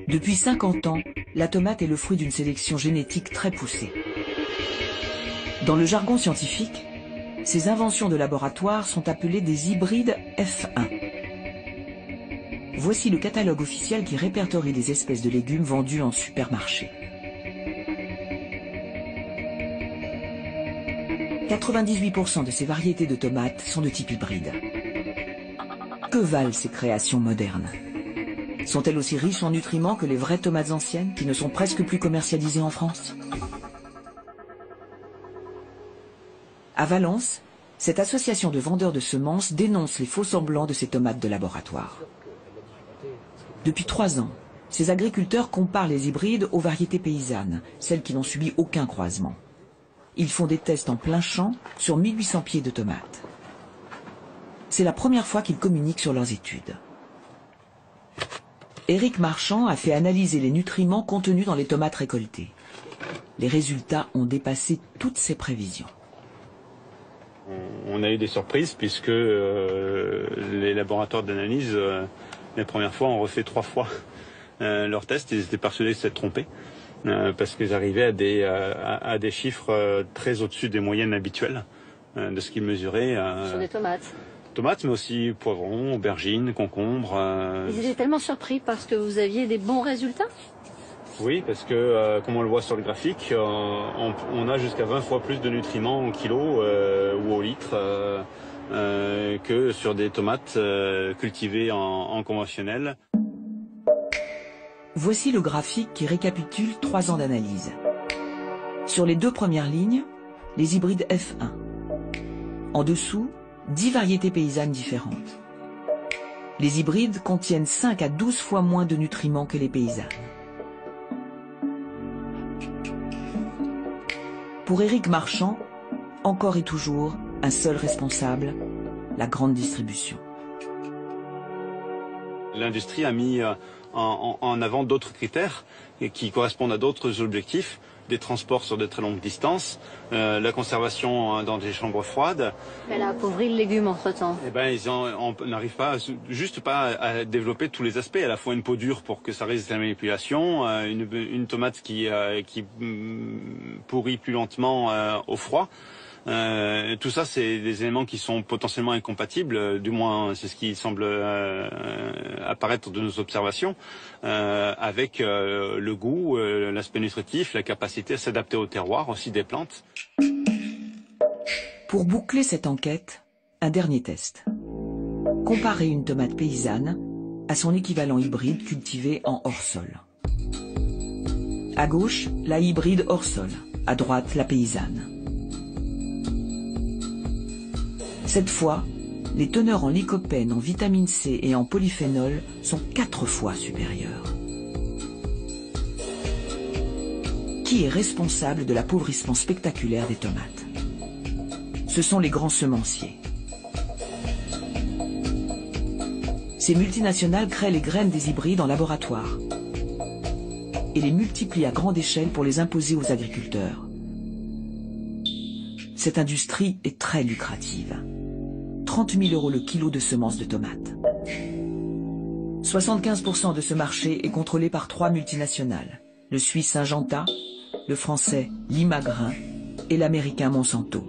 Depuis 50 ans, la tomate est le fruit d'une sélection génétique très poussée. Dans le jargon scientifique, ces inventions de laboratoire sont appelées des hybrides F1. Voici le catalogue officiel qui répertorie les espèces de légumes vendues en supermarché. 98% de ces variétés de tomates sont de type hybride. Que valent ces créations modernes? Sont-elles aussi riches en nutriments que les vraies tomates anciennes qui ne sont presque plus commercialisées en France? À Valence, cette association de vendeurs de semences dénonce les faux-semblants de ces tomates de laboratoire. Depuis 3 ans, ces agriculteurs comparent les hybrides aux variétés paysannes, celles qui n'ont subi aucun croisement. Ils font des tests en plein champ sur 1800 pieds de tomates. C'est la première fois qu'ils communiquent sur leurs études. Éric Marchand a fait analyser les nutriments contenus dans les tomates récoltées. Les résultats ont dépassé toutes ses prévisions. On a eu des surprises puisque les laboratoires d'analyse, les premières fois, ont refait 3 fois leurs tests. Ils étaient persuadés de s'être trompés parce qu'ils arrivaient à des chiffres très au-dessus des moyennes habituelles de ce qu'ils mesuraient. Sur des tomates. Tomates, mais aussi poivrons, aubergines, concombres. Ils étaient tellement surpris parce que vous aviez des bons résultats? Oui, parce que, comme on le voit sur le graphique, on a jusqu'à 20 fois plus de nutriments au kilo ou au litre que sur des tomates cultivées en conventionnel. Voici le graphique qui récapitule 3 ans d'analyse. Sur les 2 premières lignes, les hybrides F1. En dessous, 10 variétés paysannes différentes. Les hybrides contiennent 5 à 12 fois moins de nutriments que les paysannes. Pour Éric Marchand, encore et toujours, un seul responsable, la grande distribution. L'industrie a mis en avant d'autres critères qui correspondent à d'autres objectifs, des transports sur de très longues distances, la conservation dans des chambres froides. Elle a appauvri le légume entre-temps. Eh ben, on n'arrive pas, juste pas à développer tous les aspects, à la fois une peau dure pour que ça résiste à la manipulation, une tomate qui pourrit plus lentement au froid. Tout ça, c'est des éléments qui sont potentiellement incompatibles, du moins c'est ce qui semble apparaître de nos observations, avec le goût, l'aspect nutritif, la capacité à s'adapter au terroir aussi des plantes. Pour boucler cette enquête, un dernier test. Comparer une tomate paysanne à son équivalent hybride cultivé en hors-sol. À gauche, la hybride hors-sol, à droite, la paysanne. Cette fois, les teneurs en lycopène, en vitamine C et en polyphénol sont 4 fois supérieures. Qui est responsable de l'appauvrissement spectaculaire des tomates? Ce sont les grands semenciers. Ces multinationales créent les graines des hybrides en laboratoire et les multiplient à grande échelle pour les imposer aux agriculteurs. Cette industrie est très lucrative. 30 000 € le kilo de semences de tomates. 75% de ce marché est contrôlé par 3 multinationales, le suisse Syngenta, le français Limagrain et l'américain Monsanto.